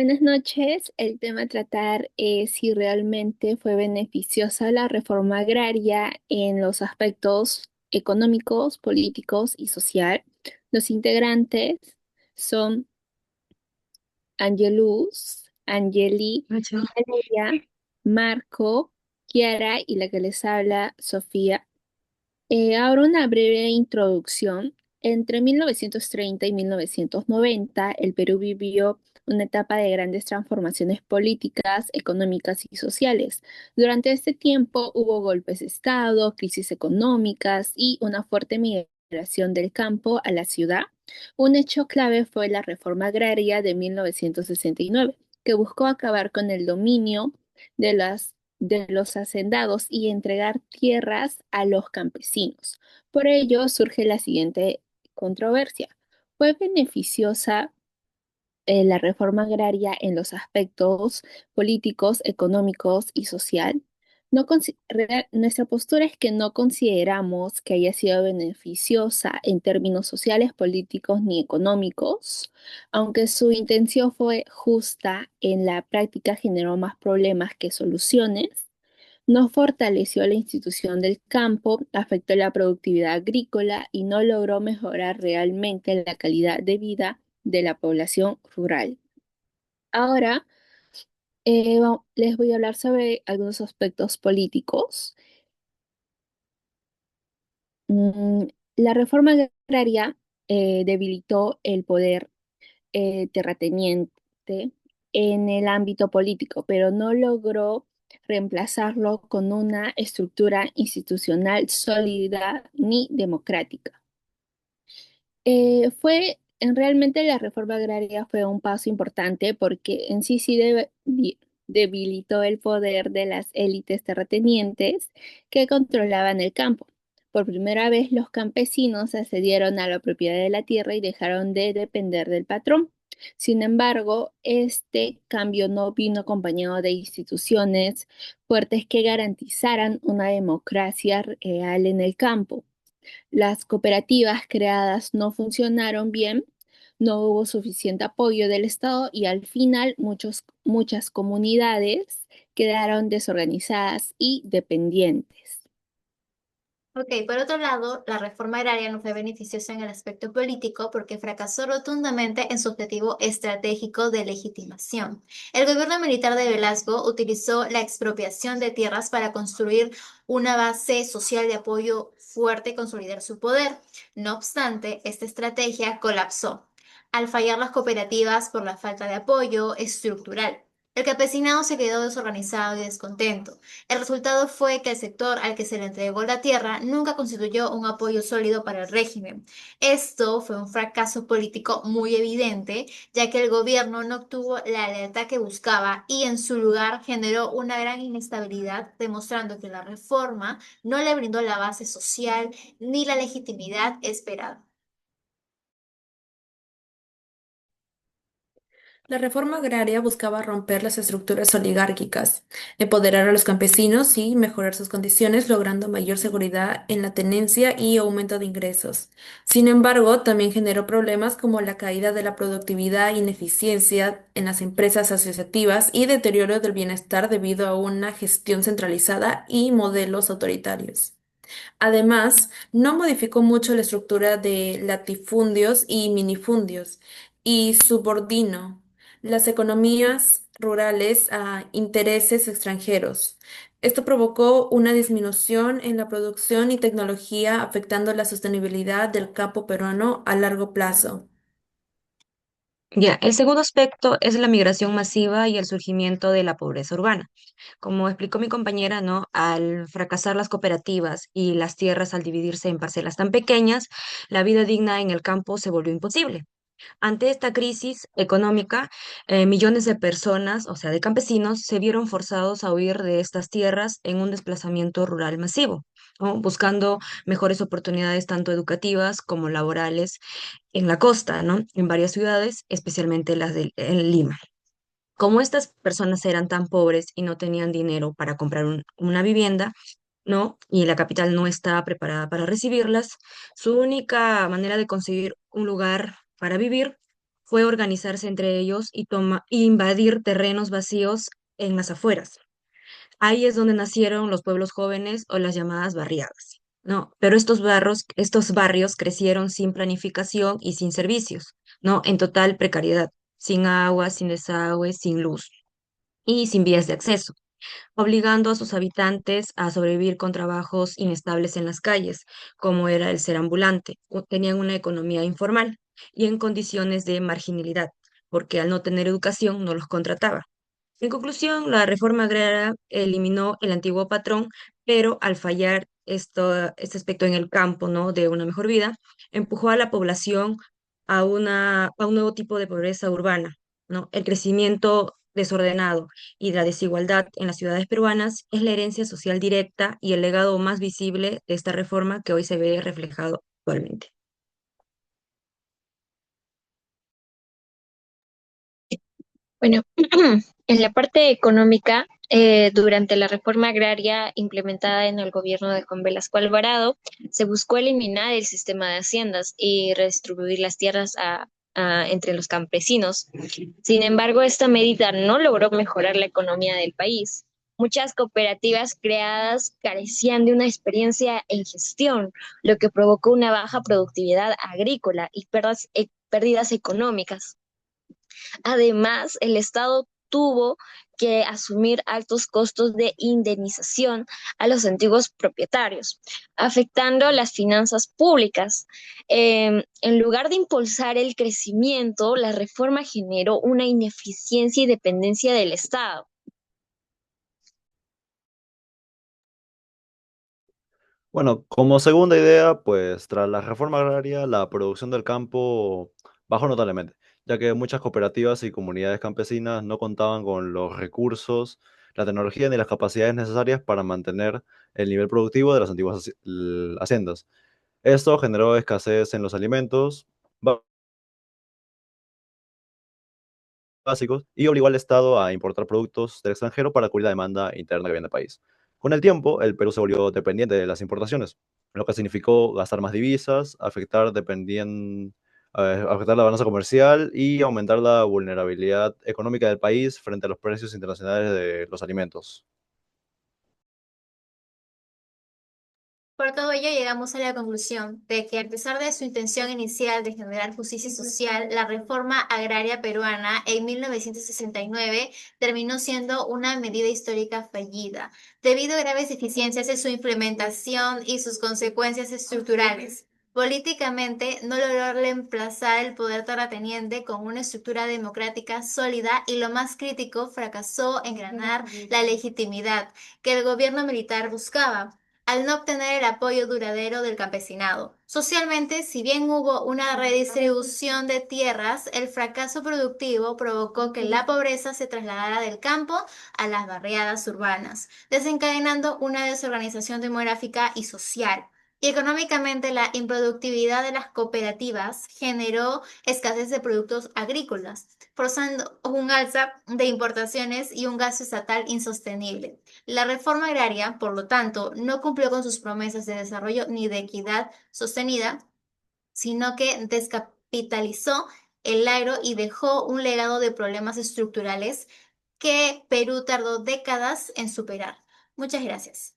Buenas noches. El tema a tratar es si realmente fue beneficiosa la reforma agraria en los aspectos económicos, políticos y social. Los integrantes son Angelus, Angeli, Mucho. Valeria, Marco, Kiara y la que les habla, Sofía. Ahora una breve introducción. Entre 1930 y 1990, el Perú vivió una etapa de grandes transformaciones políticas, económicas y sociales. Durante este tiempo hubo golpes de Estado, crisis económicas y una fuerte migración del campo a la ciudad. Un hecho clave fue la reforma agraria de 1969, que buscó acabar con el dominio de los hacendados y entregar tierras a los campesinos. Por ello surge la siguiente controversia. ¿Fue beneficiosa la reforma agraria en los aspectos políticos, económicos y social? Nuestra postura es que no consideramos que haya sido beneficiosa en términos sociales, políticos ni económicos, aunque su intención fue justa, en la práctica generó más problemas que soluciones. No fortaleció la institución del campo, afectó la productividad agrícola y no logró mejorar realmente la calidad de vida de la población rural. Ahora les voy a hablar sobre algunos aspectos políticos. Mm, la reforma agraria debilitó el poder terrateniente en el ámbito político, pero no logró reemplazarlo con una estructura institucional sólida ni democrática. Realmente la reforma agraria fue un paso importante porque en debilitó el poder de las élites terratenientes que controlaban el campo. Por primera vez los campesinos accedieron a la propiedad de la tierra y dejaron de depender del patrón. Sin embargo, este cambio no vino acompañado de instituciones fuertes que garantizaran una democracia real en el campo. Las cooperativas creadas no funcionaron bien, no hubo suficiente apoyo del Estado y al final muchas comunidades quedaron desorganizadas y dependientes. Ok, por otro lado, la reforma agraria no fue beneficiosa en el aspecto político porque fracasó rotundamente en su objetivo estratégico de legitimación. El gobierno militar de Velasco utilizó la expropiación de tierras para construir una base social de apoyo fuerte y consolidar su poder. No obstante, esta estrategia colapsó al fallar las cooperativas por la falta de apoyo estructural. El campesinado se quedó desorganizado y descontento. El resultado fue que el sector al que se le entregó la tierra nunca constituyó un apoyo sólido para el régimen. Esto fue un fracaso político muy evidente, ya que el gobierno no obtuvo la lealtad que buscaba y en su lugar generó una gran inestabilidad, demostrando que la reforma no le brindó la base social ni la legitimidad esperada. La reforma agraria buscaba romper las estructuras oligárquicas, empoderar a los campesinos y mejorar sus condiciones, logrando mayor seguridad en la tenencia y aumento de ingresos. Sin embargo, también generó problemas como la caída de la productividad, ineficiencia en las empresas asociativas y deterioro del bienestar debido a una gestión centralizada y modelos autoritarios. Además, no modificó mucho la estructura de latifundios y minifundios y subordinó las economías rurales a intereses extranjeros. Esto provocó una disminución en la producción y tecnología, afectando la sostenibilidad del campo peruano a largo plazo. Ya, el segundo aspecto es la migración masiva y el surgimiento de la pobreza urbana. Como explicó mi compañera, ¿no? Al fracasar las cooperativas y las tierras al dividirse en parcelas tan pequeñas, la vida digna en el campo se volvió imposible. Ante esta crisis económica, millones de personas, o sea, de campesinos, se vieron forzados a huir de estas tierras en un desplazamiento rural masivo, ¿no? Buscando mejores oportunidades tanto educativas como laborales en la costa, ¿no? En varias ciudades, especialmente las de en Lima. Como estas personas eran tan pobres y no tenían dinero para comprar una vivienda, ¿no? Y la capital no estaba preparada para recibirlas, su única manera de conseguir un lugar para vivir fue organizarse entre ellos y invadir terrenos vacíos en las afueras. Ahí es donde nacieron los pueblos jóvenes o las llamadas barriadas. No, pero estos barrios crecieron sin planificación y sin servicios, ¿no? En total precariedad, sin agua, sin desagüe, sin luz y sin vías de acceso, obligando a sus habitantes a sobrevivir con trabajos inestables en las calles, como era el ser ambulante. Tenían una economía informal y en condiciones de marginalidad, porque al no tener educación no los contrataba. En conclusión, la reforma agraria eliminó el antiguo patrón, pero al fallar este aspecto en el campo, ¿no? De una mejor vida, empujó a la población a un nuevo tipo de pobreza urbana, ¿no? El crecimiento desordenado y la desigualdad en las ciudades peruanas es la herencia social directa y el legado más visible de esta reforma que hoy se ve reflejado actualmente. Bueno, en la parte económica, durante la reforma agraria implementada en el gobierno de Juan Velasco Alvarado, se buscó eliminar el sistema de haciendas y redistribuir las tierras entre los campesinos. Sin embargo, esta medida no logró mejorar la economía del país. Muchas cooperativas creadas carecían de una experiencia en gestión, lo que provocó una baja productividad agrícola y pérdidas económicas. Además, el Estado tuvo que asumir altos costos de indemnización a los antiguos propietarios, afectando las finanzas públicas. En lugar de impulsar el crecimiento, la reforma generó una ineficiencia y dependencia del Estado. Bueno, como segunda idea, pues tras la reforma agraria, la producción del campo bajó notablemente, ya que muchas cooperativas y comunidades campesinas no contaban con los recursos, la tecnología ni las capacidades necesarias para mantener el nivel productivo de las antiguas haciendas. Esto generó escasez en los alimentos básicos y obligó al Estado a importar productos del extranjero para cubrir la demanda interna que había en el país. Con el tiempo, el Perú se volvió dependiente de las importaciones, lo que significó gastar más divisas, afectar la balanza comercial y aumentar la vulnerabilidad económica del país frente a los precios internacionales de los alimentos. Por todo ello, llegamos a la conclusión de que a pesar de su intención inicial de generar justicia social, la reforma agraria peruana en 1969 terminó siendo una medida histórica fallida, debido a graves deficiencias en su implementación y sus consecuencias estructurales. Políticamente, no logró reemplazar el poder terrateniente con una estructura democrática sólida y lo más crítico, fracasó en ganar la legitimidad que el gobierno militar buscaba al no obtener el apoyo duradero del campesinado. Socialmente, si bien hubo una redistribución de tierras, el fracaso productivo provocó que la pobreza se trasladara del campo a las barriadas urbanas, desencadenando una desorganización demográfica y social. Y económicamente, la improductividad de las cooperativas generó escasez de productos agrícolas, forzando un alza de importaciones y un gasto estatal insostenible. La reforma agraria, por lo tanto, no cumplió con sus promesas de desarrollo ni de equidad sostenida, sino que descapitalizó el agro y dejó un legado de problemas estructurales que Perú tardó décadas en superar. Muchas gracias.